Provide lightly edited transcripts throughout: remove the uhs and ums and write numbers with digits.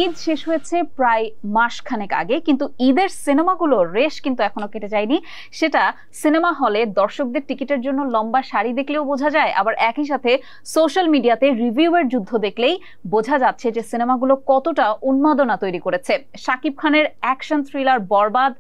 ঈদ শেষ হয়েছে প্রায় মাসখানেক আগে, কিন্তু ঈদের সিনেমাগুলোর রেশ কিন্তু এখনো কেটে যায়নি। সেটা সিনেমা হলে দর্শকদের টিকিটের জন্য লম্বা সারি দেখলেও বোঝা যায়, আবার একই সাথে সোশ্যাল মিডিয়াতে রিভিউয়ের যুদ্ধ দেখলেই বোঝা যাচ্ছে যে সিনেমাগুলো কতটা উন্মাদনা তৈরি করেছে। শাকিব খানের অ্যাকশন থ্রিলার বরবাদ,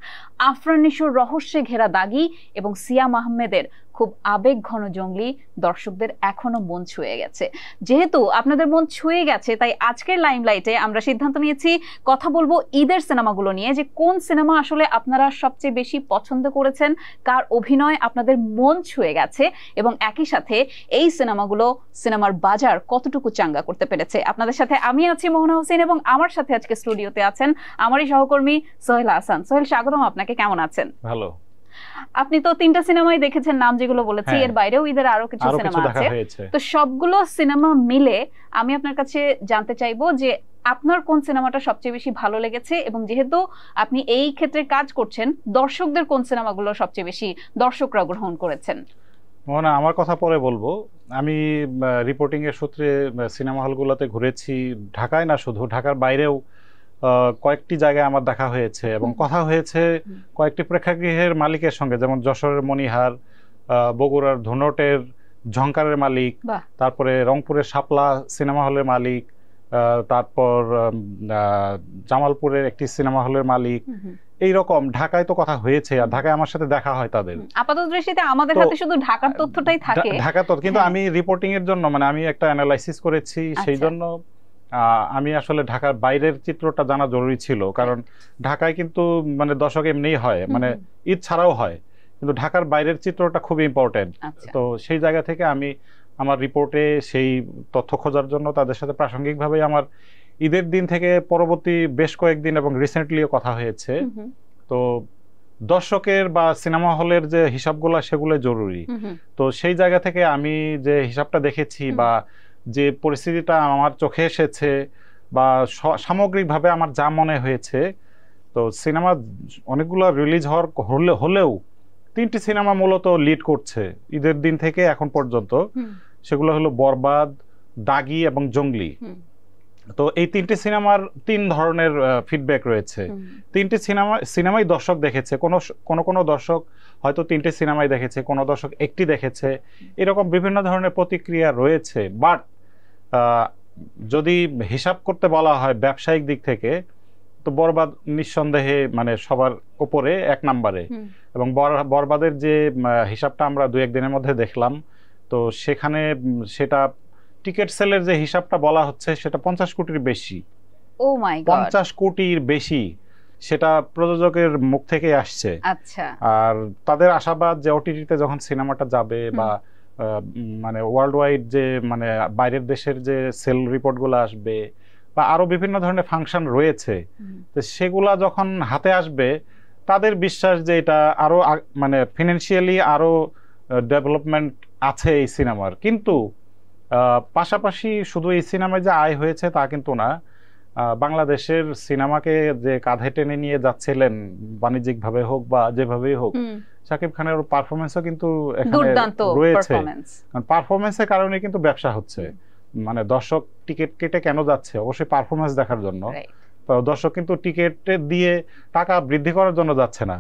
আফরান নিশোর রহস্যে ঘেরা দাগি এবং সিয়াম আহমেদের খুব আবেগ ঘন জঙ্গলি দর্শকদের এখনো মন ছুঁয়ে গেছে। যেহেতু আপনাদের মন ছুঁয়ে গেছে, তাই আজকের লাইমলাইটে আমরা সিদ্ধান্ত নিয়েছি কথা বলবো ঈদের সিনেমাগুলো নিয়ে, যে কোন সিনেমা আসলে আপনারা সবচেয়ে বেশি পছন্দ করেছেন, কার অভিনয় আপনাদের মন ছুঁয়ে গেছে, এবং একই সাথে এই সিনেমাগুলো সিনেমার বাজার কতটুকু চাঙ্গা করতে পেরেছে। আপনাদের সাথে আমি আছি মোহনা হোসেন, এবং আমার সাথে আজকে স্টুডিওতে আছেন আমারই সহকর্মী সোহেল হাসান। সোহেল, স্বাগতম আপনাকে। কেমন আছেন? ভালো। আপনি তো 3টা সিনেমাই দেখেছেন, নাম যেগুলো বলেছি, এর বাইরেও ঈদের আরো কিছু সিনেমা আছে। তো সবগুলো সিনেমা মিলে আমি আপনার কাছে জানতে চাইবো যে আপনার কোন সিনেমাটা সবচেয়ে বেশি ভালো লেগেছে, এবং যেহেতু আপনি এই ক্ষেত্রে কাজ করছেন, দর্শকদের কোন সিনেমাগুলো সবচেয়ে বেশি দর্শকরা গ্রহণ করেছেন। মোহনা, আমার কথা পরে বলবো। আমি রিপোর্টিং এর সূত্রে সিনেমা হলগুলোতে ঘুরেছি, ঢাকায় না শুধু, ঢাকার বাইরেও কয়েকটি জায়গায় আমার দেখা হয়েছে এবং কথা হয়েছে কয়েকটি প্রেক্ষাগৃহের মালিকের সঙ্গে, যেমন যশোরের মনিহার, বগুড়ার ধুনটের ঝংকারের মালিক, তারপরে রংপুরের শাপলা সিনেমা হলের মালিক, তারপর জামালপুরের একটি সিনেমা হলের মালিক। এইরকম ঢাকায় তো কথা হয়েছে, আর ঢাকায় আমার সাথে দেখা হয় তাদের। আপাতত দৃষ্টিতে আমাদের হাতে শুধু ঢাকার তথ্যটাই থাকে, ঢাকা তথ্য, কিন্তু আমি রিপোর্টিং এর জন্য আমি একটা অ্যানালাইসিস করেছি, সেই জন্য আমি আসলে ঢাকার বাইরের চিত্রটা জানা জরুরি ছিল। কারণ ঢাকায় কিন্তু দর্শক এমনিই হয়, ঈদ ছাড়াও হয়, কিন্তু ঢাকার বাইরের চিত্রটা খুব ইম্পর্টেন্ট। তো সেই জায়গা থেকে আমি আমার রিপোর্টে সেই তথ্য খোঁজার জন্য তাদের সাথে প্রাসঙ্গিকভাবে আমার ঈদের দিন থেকে পরবর্তী বেশ কয়েকদিন এবং রিসেন্টলিও কথা হয়েছে। তো দর্শকের বা সিনেমা হলের যে হিসাবগুলো, সেগুলো জরুরি। তো সেই জায়গা থেকে আমি যে হিসাবটা দেখেছি বা যে পরিস্থিতিটা আমার চোখে এসেছে বা সামগ্রিকভাবে আমার যা মনে হয়েছে, তো সিনেমা অনেকগুলো রিলিজ হলেও 3টি সিনেমা মূলত লিড করছে ঈদের দিন থেকে এখন পর্যন্ত। সেগুলো হলো বরবাদ, দাগি এবং জঙ্গলি। তো এই 3টি সিনেমার 3 ধরনের ফিডব্যাক রয়েছে। 3টি সিনেমাই দর্শক দেখেছে, কোনো দর্শক হয়তো 3টে সিনেমাই দেখেছে, কোনো দর্শক একটি দেখেছে, এরকম বিভিন্ন ধরনের প্রতিক্রিয়া রয়েছে। বাট যদি হিসাব করতে বলা হয় ব্যবসায়িক দিক থেকে, তো বরবাদ নিঃসন্দেহে সবার উপরে 1 নম্বরে। এবং বরবাদের যে হিসাবটা আমরা 2-1 দিনের মধ্যে দেখলাম, তো সেখানে সেটা টিকিট সেলের যে হিসাবটা বলা হচ্ছে, সেটা 50 কোটির বেশি। ও মাই গড, 50 কোটির বেশি, সেটা প্রযোজকের মুখ থেকে আসছে। আচ্ছা। আর তাদের আশাবাদ যে ওটিটিতে যখন সিনেমাটা যাবে বা ওয়ার্ল্ড ওয়াইড যে বাইরের দেশের যে সেল রিপোর্টগুলো আসবে বা আরো বিভিন্ন ধরনের ফাংশন রয়েছে, তো সেগুলা যখন হাতে আসবে, তাদের বিশ্বাস যে এটা আরো ফিনান্সিয়ালি আরো ডেভেলপমেন্ট আছে এই সিনেমার। কিন্তু পাশাপাশি শুধু এই সিনেমায় যে আয় হয়েছে তা কিন্তু না, বাংলাদেশের সিনেমাকে যে কাঁধে টেনে নিয়ে যাচ্ছিলেন বাণিজ্যিক ভাবে হোক বা যেভাবেই হোক, শাকিব খানের পারফরমেন্সও কিন্তু এখানে রয়েছে। পারফরমেন্সের কারণে কিন্তু ব্যবসা হচ্ছে। দর্শক টিকিট কেটে কেন যাচ্ছে? অবশ্যই পারফরমেন্স দেখার জন্য। তো দর্শক কিন্তু টিকিট দিয়ে টাকা বৃদ্ধি করার জন্য যাচ্ছে না।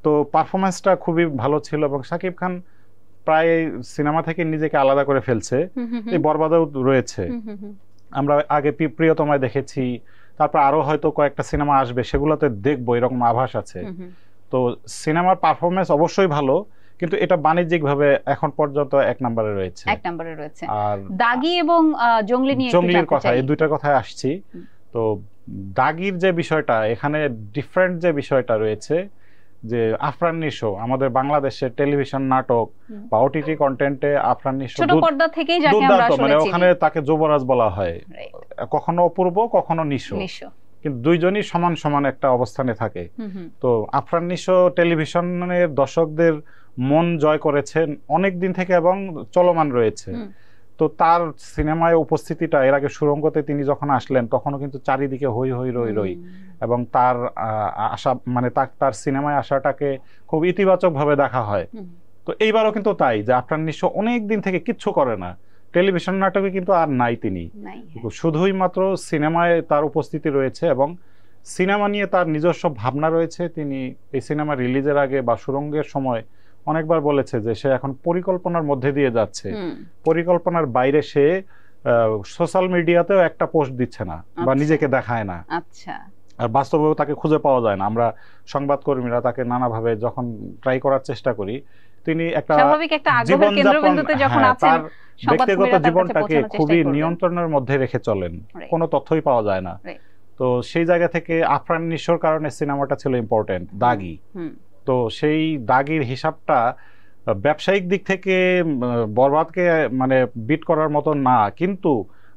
তো পারফরমেন্সটা খুবই ভালো ছিল এবং শাকিব খান প্রায় সিনেমা থেকে নিজেকে আলাদা করে ফেলছে। এই বরবাদেও রয়েছে, আমরা আগে প্রিয়তমায় দেখেছি, তারপর আরো হয়তো কয়েকটা সিনেমা আসবে, সেগুলোতে দেখবো, এরকম আভাস আছে। তো সিনেমার পারফরমেন্স অবশ্যই ভালো, কিন্তু এটা বাণিজ্যিক ভাবে এখন পর্যন্ত 1 নম্বরে রয়েছে। আর দাগি এবং জঙ্গলির কথা, এই দুইটার কথায় আসছি। তো দাগির যে বিষয়টা, এখানে ডিফারেন্ট যে বিষয়টা রয়েছে, যে আফরান নিশো আমাদের বাংলাদেশের টেলিভিশন নাটক বা ওটিটি কন্টেন্টে আফরান নিশো ছোট পর্দা থেকেই যাকে আমরা আসলে চিনি, ওখানে তাকে যুবরাজ বলা হয়, কখনো অপূর্ব কখনো নিশো, কিন্তু দুইজনই সমান সমান একটা অবস্থানে থাকে। তো আফরান নিশো টেলিভিশনের দর্শকদের মন জয় করেছেন অনেক দিন থেকে এবং চলমান রয়েছে। তো তার সিনেমায় উপস্থিতিটা, এর আগে সুরঙ্গতে তিনি যখন আসলেন তখনও কিন্তু চারিদিকে হই হই রই রই, এবং তার আশা তার সিনেমায় আসাটাকে খুব ইতিবাচক ভাবে দেখা হয়। তো এইবারও কিন্তু তাই, যে আফরান নিশো অনেক দিন থেকে কিচ্ছু করে না, টেলিভিশন নাটকে কিন্তু আর নাই তিনি, শুধুই মাত্র সিনেমায় তার উপস্থিতি রয়েছে এবং সিনেমা নিয়ে তার নিজস্ব ভাবনা রয়েছে। তিনি এই সিনেমা রিলিজের আগে বা সুরঙ্গের সময় অনেকবার বলেছে যে সে এখন পরিকল্পনার মধ্যে দিয়ে যাচ্ছে, পরিকল্পনার বাইরে সে সোশ্যাল মিডিয়াতেও একটা পোস্ট দিচ্ছে না বা নিজেকে দেখায় না। আচ্ছা, আর বাস্তবেও তাকে খুঁজে পাওয়া যায় না। আমরা সংবাদকর্মীরা তাকে নানাভাবে যখন ট্রাই করার চেষ্টা করি, তিনি একটা তার ব্যক্তিগত জীবনটাকে খুবই নিয়ন্ত্রণের মধ্যে রেখে চলেন, কোনো তথ্যই পাওয়া যায় না। তো সেই জায়গা থেকে আফরান নিশোর কারণে সিনেমাটা ছিল ইম্পর্টেন্ট, দাগি। তো সেই দাগির হিসাবটা ব্যবসায়িক দিক থেকে বরবাদকে মানে বিট করার মতো না, কিন্তু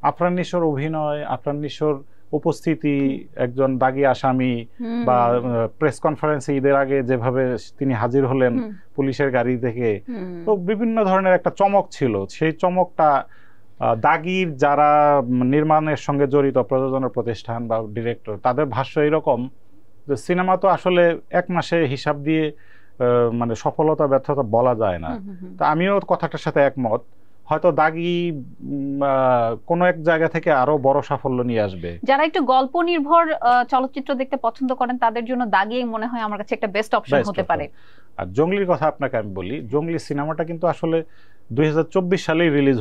আফরান নিশোর অভিনয়, আফরান নিশোর উপস্থিতি, একজন দাগি আসামি বা প্রেস কনফারেন্সে ঈদের আগে যেভাবে তিনি হাজির হলেন পুলিশের গাড়ি থেকে, তো বিভিন্ন ধরনের একটা চমক ছিল। সেই চমকটা দাগির যারা নির্মাণের সঙ্গে জড়িত প্রযোজনা প্রতিষ্ঠান বা ডিরেক্টর, তাদের ভাষ্য এরকম যে সিনেমা তো আসলে এক মাসে হিসাব দিয়ে মানে সফলতা ব্যর্থতা বলা যায় না। তা আমিও কথাটার সাথে একমত, হয়তো দাগি কোন এক জায়গা থেকে আরো বড় সাফল্য নিয়ে আসবে। যারা একটু গল্প নির্ভর চলচ্চিত্র দেখতে পছন্দ করেন তাদের জন্য দাগি মনে হয় আমার কাছে একটা বেস্ট অপশন হতে পারে। আর জঙ্গলির কথা আপনাকে আমি বলি, জঙ্গলি সিনেমাটা কিন্তু আসলে 2024 সালেই রিলিজ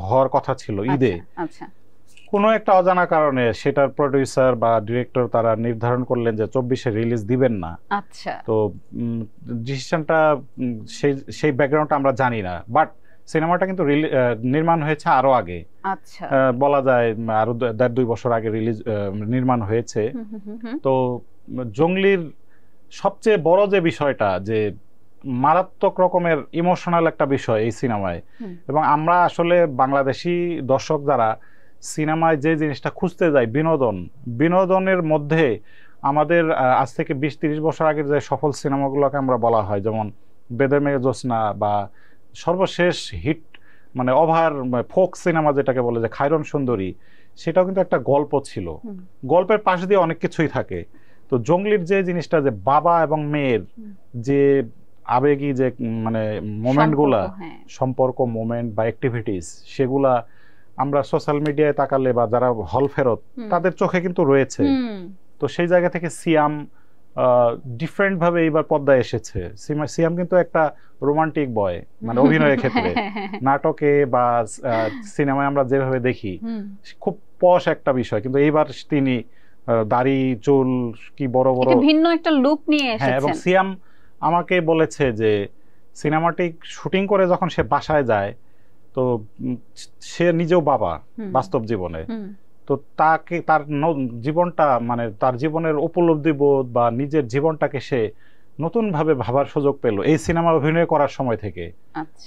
হওয়ার কথা ছিল ঈদে। আচ্ছা, কোনো একটা অজানা কারণে সেটার প্রোডিউসার বা ডিরেক্টর তারা নির্ধারণ করলেন যে 24-এ রিলিজ দিবেন না। আচ্ছা, তো ডিসিশনটা সেই ব্যাকগ্রাউন্ডটা আমরা জানি না, বাট সিনেমাটা কিন্তু নির্মাণ হয়েছে আরো আগে। আচ্ছা, বলা যায় আরো 1.5-2 বছর আগে নির্মাণ হয়েছে। তো জঙ্গলির সবচেয়ে বড় যে বিষয়টা, যে মারাত্মক রকমের ইমোশনাল একটা বিষয় এই সিনেমায়, এবং আমরা আসলে বাংলাদেশি দর্শক যারা সিনেমায় যে জিনিসটা খুঁজতে যায়, বিনোদনের মধ্যে আমাদের আজ থেকে 20-30 বছর আগের যে সফল সিনেমাগুলোকে আমরা বলা হয়, যেমন বেদের মেয়ে জ্যোৎস্না বা সর্বশেষ হিট মানে ওভার ফোক সিনেমা যেটাকে বলে যে খায়রন সুন্দরী, সেটাও কিন্তু একটা গল্প ছিল। গল্পের পাশ দিয়ে অনেক কিছুই থাকে। তো জঙ্গলির যে জিনিসটা, যে বাবা এবং মেয়ের যে আবেগী যে মানে মোমেন্টগুলা, সম্পর্ক মোমেন্ট বা অ্যাক্টিভিটিস, সেগুলা আমরা সোশ্যাল মিডিয়ায় তাকালে বা যারা হল ফেরত তাদের চোখে কিন্তু রয়েছে। তো সেই জায়গা থেকে সিয়াম ডিফারেন্ট ভাবে এইবার পর্দায় এসেছে। সিয়াম কিন্তু একটা রোমান্টিক বয়, মানে অভিনয়ের ক্ষেত্রে নাটকে বা সিনেমায় আমরা যেভাবে দেখি খুব পশ একটা বিষয়, কিন্তু এইবার তিনি দাড়ি চুল কি বড় বড় ভিন্ন একটা লুক নিয়ে এসেছেন। এবং সিয়াম আমাকে বলেছে যে সিনেমাটিক শুটিং করে যখন সে বাসায় যায়, তো সে নিজেও বাবা বাস্তব জীবনে, তো তাকে তার জীবনটা মানে তার জীবনের উপলব্ধি বোধ বা নিজের জীবনটাকে সে নতুন ভাবে ভাবার সুযোগ পেল এই সিনেমা অভিনয় করার সময় থেকে।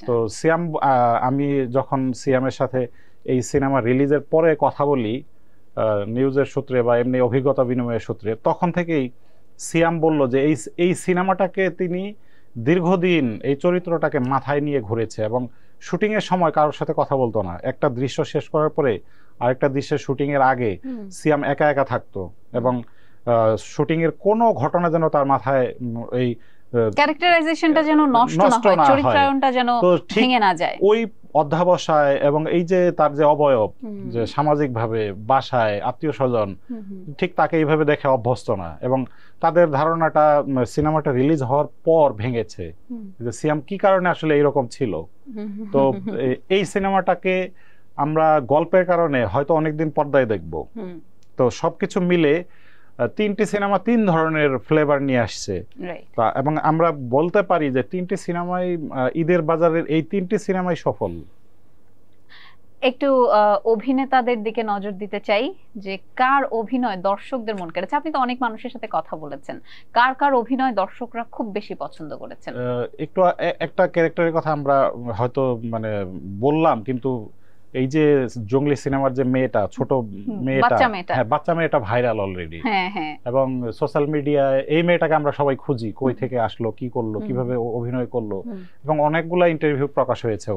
তো সিয়াম, আমি যখন সিয়ামের সাথে এই সিনেমা রিলিজের পরে কথা বলি নিউজের সূত্রে বা এমনি অভিজ্ঞতা বিনিময়ের সূত্রে, তখন থেকেই সিয়াম বলল যে এই সিনেমাটাকে তিনি দীর্ঘদিন এই চরিত্রটাকে মাথায় নিয়ে ঘুরেছে এবং শুটিং এর সময় কারোর সাথে কথা বলতো না। একটা দৃশ্য শেষ করার পরে আরেকটা দৃশ্যের শুটিং এর আগে সিয়াম একা একা থাকতো এবং শুটিং এর কোনো ঘটনা যেন তার মাথায় এই ক্যারেক্টারাইজেশনটা যেন নষ্ট না হয়, চরিত্রায়নটা যেন ভেঙে না যায়, ওই অধ্যাবসায় এবং এই যে তার যে অবয়ব, যে সামাজিক ভাবে বাসায় আত্মীয় স্বজন ঠিক তাকে এইভাবে দেখে অভ্যস্ত না, এবং তাদের ধারণাটা সিনেমাটা রিলিজ হওয়ার পর ভেঙেছে যে সিয়াম কি কারণে আসলে এইরকম ছিল। তো এই সিনেমাটাকে আমরা গল্পের কারণে হয়তো অনেকদিন পর্দায় দেখব। তো সবকিছু মিলে 3টি সিনেমা 3 ধরনের ফ্লেভার নিয়ে আসছে, এবং আমরা বলতে পারি যে 3টি সিনেমাই ঈদের বাজারের এই 3টি সিনেমাই সফল। একটু অভিনেতাদের দিকে নজর দিতে চাই যে কার অভিনয় দর্শকদের মন কেড়েছে। আপনি তো অনেক মানুষের সাথে কথা বলেছেন, কার কার অভিনয় দর্শকরা খুব বেশি পছন্দ করেছেন? একটু একটা ক্যারেক্টারের কথা আমরা হয়তো মানে বললাম, কিন্তু এই যে জঙ্গলি সিনেমার যে মেয়েটা, ছোট মেয়েটা, হ্যাঁ বাচ্চা মেয়েটা ভাইরাল অলরেডি, এবং সোশ্যাল মিডিয়ায় এই মেয়েটাকে আমরা সবাই খুঁজি, কই থেকে আসলো, কি করলো, কিভাবে অভিনয় করলো, এবং অনেকগুলা ইন্টারভিউ প্রকাশ হয়েছে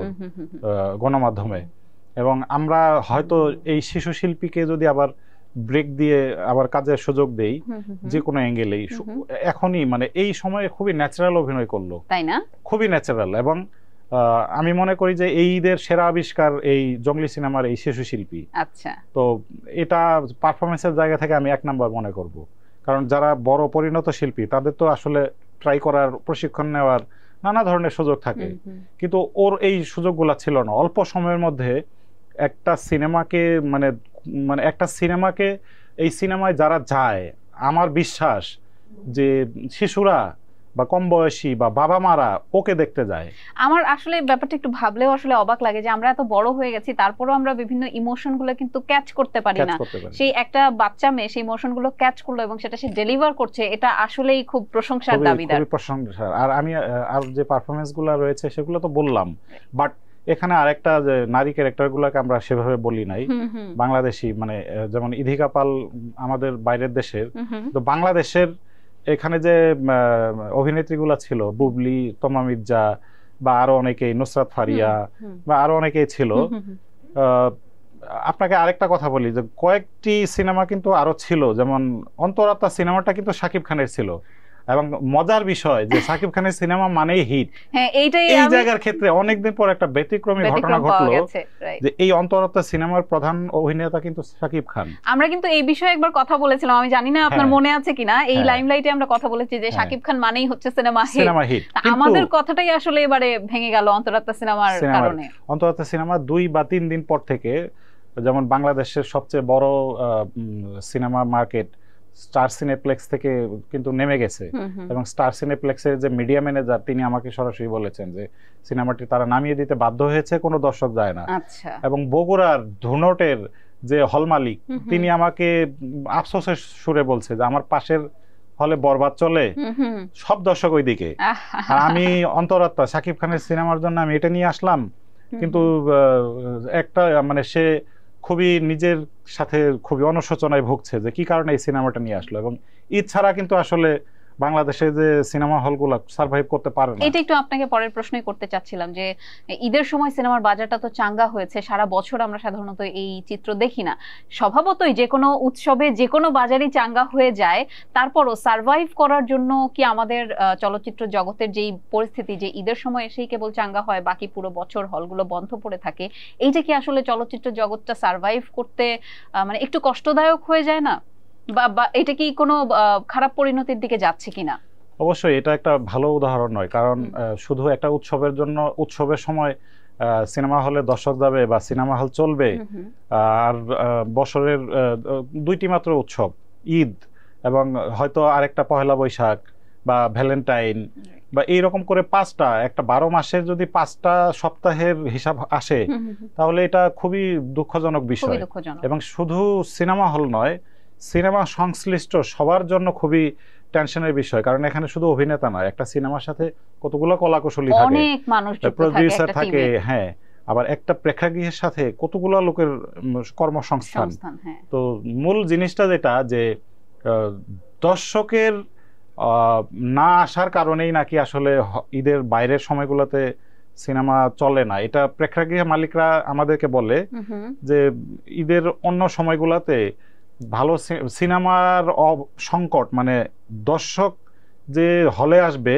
গণমাধ্যমে। এবং আমরা হয়তো এই শিশু শিল্পীকে যদি আবার ব্রেক দিয়ে আবার কাজের সুযোগ দেই যে কোনো অ্যাঙ্গেলেই, এখনই মানে এই সময়ে খুবই ন্যাচারাল অভিনয় করলো, তাই না? খুবই ন্যাচারাল, এবং আমি মনে করি যে এই ঈদের সেরা আবিষ্কার এই জঙ্গলি সিনেমার এই শিশু শিল্পী। আচ্ছা, তো এটা পারফরমেন্সের জায়গা থেকে আমি 1 নাম্বার মনে করব, কারণ যারা বড় পরিণত শিল্পী তাদের তো আসলে ট্রাই করার, প্রশিক্ষণ নেওয়ার নানা ধরনের সুযোগ থাকে, কিন্তু ওর এই সুযোগগুলো ছিল না। অল্প সময়ের মধ্যে একটা সিনেমাকে মানে মানে একটা সিনেমাকে, এই সিনেমায় যারা যায় আমার বিশ্বাস যে শিশুরা বা কম বয়সী বা বাবা মারা ওকে দেখতে যায়। আমার আসলে ব্যাপারটা একটু ভাবলেও আসলে অবাক লাগে যে আমরা এত বড় হয়ে গেছি, তারপরেও আমরা বিভিন্ন ইমোশন গুলো কিন্তু ক্যাচ করতে পারি না। সেই একটা বাচ্চা মেয়ে সেই ইমোশন গুলো ক্যাচ করলো এবং সেটা সে ডেলিভার করছে, এটা আসলেই খুব প্রশংসার দাবিদার। খুবই প্রশংসার। আর আমি আর যে পারফরমেন্স গুলো রয়েছে সেগুলো তো বললাম, বাট এখানে আরেকটা যে নারী ক্যারেক্টার গুলোকে আমরা সেভাবে বলি নাই। বাংলাদেশি মানে যেমন ইধিকা পাল আমাদের বাইরের দেশের, তো বাংলাদেশের এখানে যে অভিনেত্রীগুলা ছিল, বুবলি, তমা মির্জা বা আরো অনেকেই, নুসরাত ফারিয়া বা আরো অনেকেই ছিল। আপনাকে আরেকটা কথা বলি যে কয়েকটি সিনেমা কিন্তু আরো ছিল, যেমন অন্তরাত্মা সিনেমাটা কিন্তু শাকিব খানের ছিল, এবং মজার বিষয় যে শাকিব খানের সিনেমা মানেই হিট। হ্যাঁ, এইটাই এই জায়গার ক্ষেত্রে অনেকদিন পর একটা ব্যতিক্রমী ঘটনা ঘটলো যে এই অন্তরাত্মা সিনেমার প্রধান অভিনেতা কিন্তু শাকিব খান। আমরা কিন্তু এই বিষয়ে একবার কথা বলেছিলাম, আমি জানি না আপনার মনে আছে কিনা, এই লাইমলাইটে আমরা কথা বলেছি যে শাকিব খান মানেই হচ্ছে সিনেমা হিট। আমাদের কথাটাই আসলে এবারে ভেঙে গেল অন্তরাত্মা সিনেমার কারণে। অন্তরাত্মা সিনেমা 2 বা 3 দিন পর থেকে, যেমন বাংলাদেশের সবচেয়ে বড় সিনেমা মার্কেট স্টার সিনেপ্লেক্স থেকে কিন্তু নেমে গেছে, এবং স্টার সিনেপ্লেক্সের যে মিডিয়া ম্যানেজার তিনি আমাকে সরাসরি বলেছেন যে সিনেমাটি তারা নামিয়ে দিতে বাধ্য হয়েছে, কোনো দর্শক যায় না। এবং বগুড়ার ধুনটের যে হল মালিক তিনি আমাকে আফসোসের সুরে বলছে যে আমার পাশের হলে বরবাদ চলে, সব দর্শক ওইদিকে, আর আমি অন্তরাত্মা শাকিব খানের সিনেমার জন্য আমি এটা নিয়ে আসলাম। কিন্তু একটা মানে সে খুবই নিজের সাথে খুবই অনুশোচনায় ভুগছে যে কি কারণে এই সিনেমাটা নিয়ে আসলো, এবং ঈদ ছাড়া কিন্তু আসলে বাংলাদেশে যে সিনেমা হলগুলো সার্ভাইভ করতে পারে না। এটা একটু আপনাকে পরের প্রশ্নই করতে চাচ্ছিলাম যে ঈদের সময় সিনেমার বাজারটা তো চাঙ্গা হয়েছে, সারা বছর আমরা সাধারণত এই চিত্র দেখি না, স্বভাবতই যে কোনো উৎসবে যে কোনো বাজারই চাঙ্গা হয়ে যায়, তারপরও সার্ভাইভ করার জন্য কি আমাদের চলচ্চিত্র জগতের যেই পরিস্থিতি যে ঈদের সময় এসেই কেবল চাঙ্গা হয়, বাকি পুরো বছর হলগুলো বন্ধ পড়ে থাকে, এইটা কি আসলে চলচ্চিত্র জগৎটা সার্ভাইভ করতে মানে একটু কষ্টদায়ক হয়ে যায় না, বা এটা কি কোনো খারাপ পরিণতির দিকে যাচ্ছে কিনা? অবশ্যই এটা একটা ভালো উদাহরণ নয়, কারণ শুধু একটা উৎসবের জন্য, উৎসবের সময় সিনেমা হলে দর্শক যাবে বা সিনেমা হল চলবে, আর বছরের 2টি মাত্র উৎসব, ঈদ এবং হয়তো আরেকটা পহেলা বৈশাখ বা ভ্যালেন্টাইন বা এইরকম করে 5টা, একটা 12 মাসের যদি 5টা সপ্তাহের হিসাব আসে তাহলে এটা খুবই দুঃখজনক বিষয়। এবং শুধু সিনেমা হল নয়, সিনেমা সংশ্লিষ্ট সবার জন্য খুবই টেনশনের বিষয়, কারণ এখানে শুধু অভিনেতা নয়, একটা সিনেমার সাথে কতগুলো কলাকুশলী থাকে, অনেক মানুষ প্রোডিউসার থাকে, হ্যাঁ, আবার একটা প্রেক্ষাগৃহের সাথে কতগুলো লোকের কর্মসংস্থান। তো মূল জিনিসটা যেটা যে দর্শকের না আসার কারণেই নাকি আসলে ঈদের বাইরের সময়গুলোতে সিনেমা চলে না, এটা প্রেক্ষাগৃহ মালিকরা আমাদেরকে বলে যে ঈদের অন্য সময়গুলোতে ভালো সিনেমার সংকট, মানে দর্শক যে হলে আসবে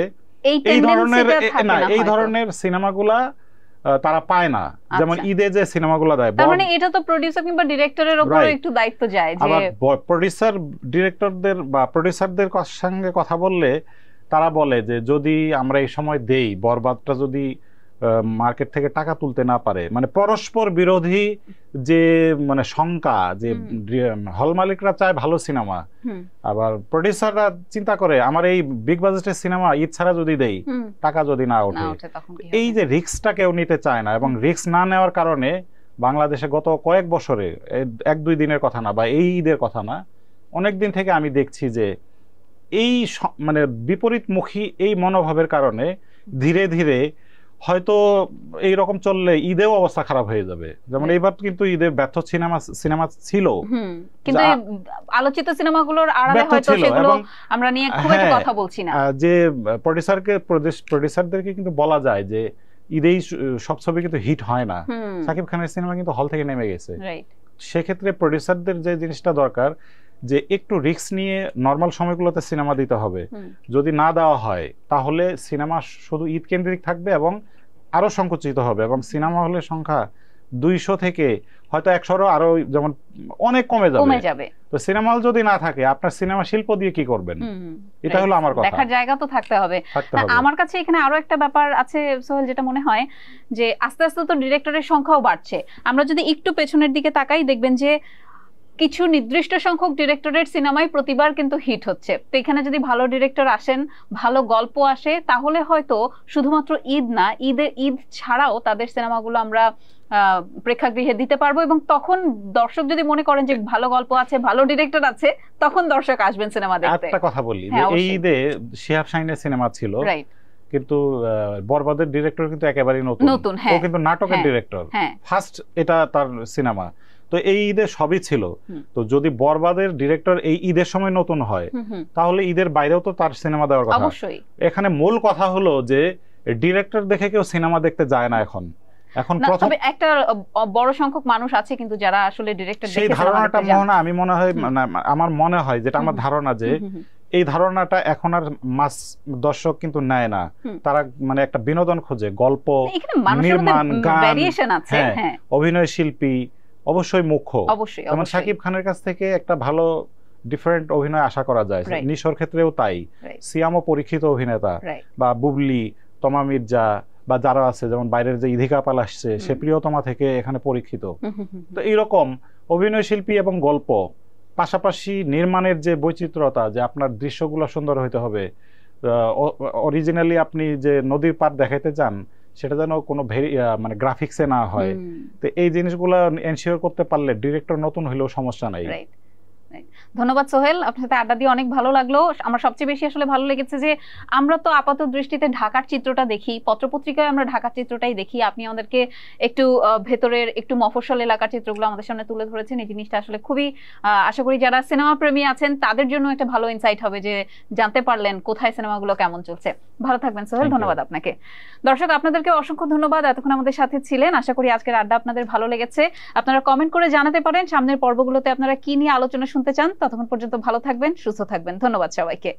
এই ধরনের সিনেমাগুলা তারা পায় না, যেমন ঈদে যে সিনেমাগুলো দেয়। তার মানে এটা তো প্রোডিউসার কিংবা ডিরেক্টরের উপর একটু দায়িত্ব যায় যে প্রোডিউসার ডিরেক্টরদের বা প্রোডিউসারদের সঙ্গে কথা বললে তারা বলে যে যদি আমরা এই সময় দেই, বরবাদটা যদি মার্কেট থেকে টাকা তুলতে না পারে, মানে পরস্পর বিরোধী যে মানে শঙ্কা, যে হল মালিকরা চায় ভালো সিনেমা, আবার প্রোডিউসাররা চিন্তা করে আমার এই বিগ বাজেটের সিনেমা ঈদ ছাড়া যদি দেই, টাকা যদি না ওঠে, এই যে রিস্কটা কেউ নিতে চায় না। এবং রিস্ক না নেওয়ার কারণে বাংলাদেশে গত কয়েক বছরে, 1-2 দিনের কথা না বা এই ঈদের কথা না, অনেক দিন থেকে আমি দেখছি যে এই মানে বিপরীতমুখী এই মনোভাবের কারণে ধীরে ধীরে হয়তো এইরকম চললে ঈদেও অবস্থা খারাপ হয়ে যাবে। যেমন এইবার কিন্তু ঈদের ব্যর্থ সিনেমা ছিল, কিন্তু আলোচিত সিনেমাগুলোর আড়ালে হয়তো সেগুলো আমরা নিয়ে খুব একটা কথা বলছি না। যে প্রোডিউসারদেরকে কিন্তু বলা যায় যে ঈদেই সব ছবি কিন্তু হিট হয় না, শাকিব খানের সিনেমা কিন্তু হল থেকে নেমে গেছে। সেক্ষেত্রে প্রোডিউসারদের যে জিনিসটা দরকার যে একটু রিস্ক নিয়ে নর্মাল সময়গুলোতে সিনেমা দিতে হবে, যদি না দেওয়া হয় তাহলে সিনেমা শুধু ঈদ কেন্দ্রিক থাকবে এবং আরো সংকুচিত হবে এবং সিনেমা হলের সংখ্যা 200 থেকে হয়তো 100 আরো যেমন অনেক কমে যাবে। তো সিনেমা হল যদি না থাকে আপনার সিনেমা শিল্প দিয়ে কি করবেন? এটা হলো আমার কথা। দেখার জায়গা তো থাকতে হবে। আমার কাছে এখানে আরো একটা ব্যাপার আছে সোহেল, যেটা মনে হয় যে আস্তে আস্তে তো ডিরেক্টরের সংখ্যাও বাড়ছে। আমরা যদি একটু পেছনের দিকে তাকাই দেখবেন যে কিছু নির্দিষ্ট সংখ্যক ডিরেক্টরের সিনেমাই প্রতিবার কিন্তু হিট হচ্ছে। তো এখানে যদি ভালো ডিরেক্টর আসেন, ভালো গল্প আসে, তাহলে হয়তো শুধুমাত্র ঈদ না, ঈদ ছাড়াও তাদের সিনেমাগুলো আমরা প্রেক্ষাগৃহে দিতে পারবো, এবং তখন দর্শক যদি মনে করেন যে ভালো গল্প আছে, ভালো ডিরেক্টর আছে, তখন দর্শক আসবেন সিনেমা দেখতে। একটা কথা বলি, এই ঈদে শিহাব শাহিনের সিনেমা ছিল, কিন্তু বরবাদের ডিরেক্টর কিন্তু একেবারেই নতুন। ও কিন্তু নাটকের ডিরেক্টর, ফার্স্ট এটা তার সিনেমা। তো এই ঈদে সবই ছিল। তো যদি বরবাদের ডিরেক্টর এই ঈদের সময় নতুন হয়, তাহলে ঈদের বাইরেও তো তার সিনেমা দেওয়ার কথা। এখানে মূল কথা হলো যে ডিরেক্টর দেখে কেউ সিনেমা দেখতে যায় না এখন। তবে একটা বড় সংখ্যক মানুষ আছে কিন্তু যারা আসলে ডিরেক্টর দেখে, সেই ধারণাটা আমি মনে হয়, আমার মনে হয় যেটা আমার ধারণা, যে এই ধারণাটা এখন আর মাস দর্শক কিন্তু নেয় না। তারা মানে একটা বিনোদন খোঁজে, গল্প, নির্মাণ, গান, অভিনয় শিল্পী অবশ্যই মুখ্য। যেমন শাকিব খানের কাছ থেকে একটা ভালো ডিফারেন্ট অভিনয় আশা করা যায়, নিশোর ক্ষেত্রেও তাই। সিয়ামও পরীক্ষিত অভিনেতা, বা বুবলি, তমা মির্জা, বা যারা আছে যেমন বাইরের যে ইধিকা পাল আসছে, সে প্রিয়তমা থেকে এখানে পরীক্ষিত। তো এইরকম অভিনয় শিল্পী এবং গল্প, পাশাপাশি নির্মাণের যে বৈচিত্র্যতা, যে আপনার দৃশ্যগুলো সুন্দর হইতে হবে, অরিজিনালি আপনি যে নদীর পাড় দেখাইতে চান সেটা যেন কোনো মানে গ্রাফিক্সে না হয়। তো এই জিনিসগুলো এনশিওর করতে পারলে ডিরেক্টর নতুন হইলেও সমস্যা নাই। ধন্যবাদ সোহেল, আপনার সাথে আড্ডা দিয়ে অনেক ভালো লাগলো। আমার সবচেয়ে বেশি আসলে ভালো লেগেছে যে আমরা তো আপাত দৃষ্টিতে ঢাকার চিত্রটা দেখি, পত্রপত্রিকায় আমরা ঢাকার চিত্রটাই দেখি। আপনি আমাদেরকে একটু ভেতরের, একটু মফস্বল এলাকার চিত্রগুলো আমাদের সামনে তুলে ধরেছেন। এই জিনিসটা আসলে খুবই, আশা করি যারা সিনেমা প্রেমী আছেন তাদের জন্য একটা ভালো ইনসাইট হবে, যে জানতে পারলেন কোথায় সিনেমাগুলো কেমন চলছে। ভালো থাকবেন সোহেল, ধন্যবাদ আপনাকে। দর্শক আপনাদেরকে অসংখ্য ধন্যবাদ, এতক্ষণ আমাদের সাথে ছিলেন। আশা করি আজকের আড্ডা আপনাদের ভালো লেগেছে। আপনারা কমেন্ট করে জানাতে পারেন সামনের পর্বগুলোতে আপনারা কি নিয়ে আলোচনা শুনতে চান। ততক্ষণ পর্যন্ত ভালো থাকবেন, সুস্থ থাকবেন। ধন্যবাদ সবাইকে।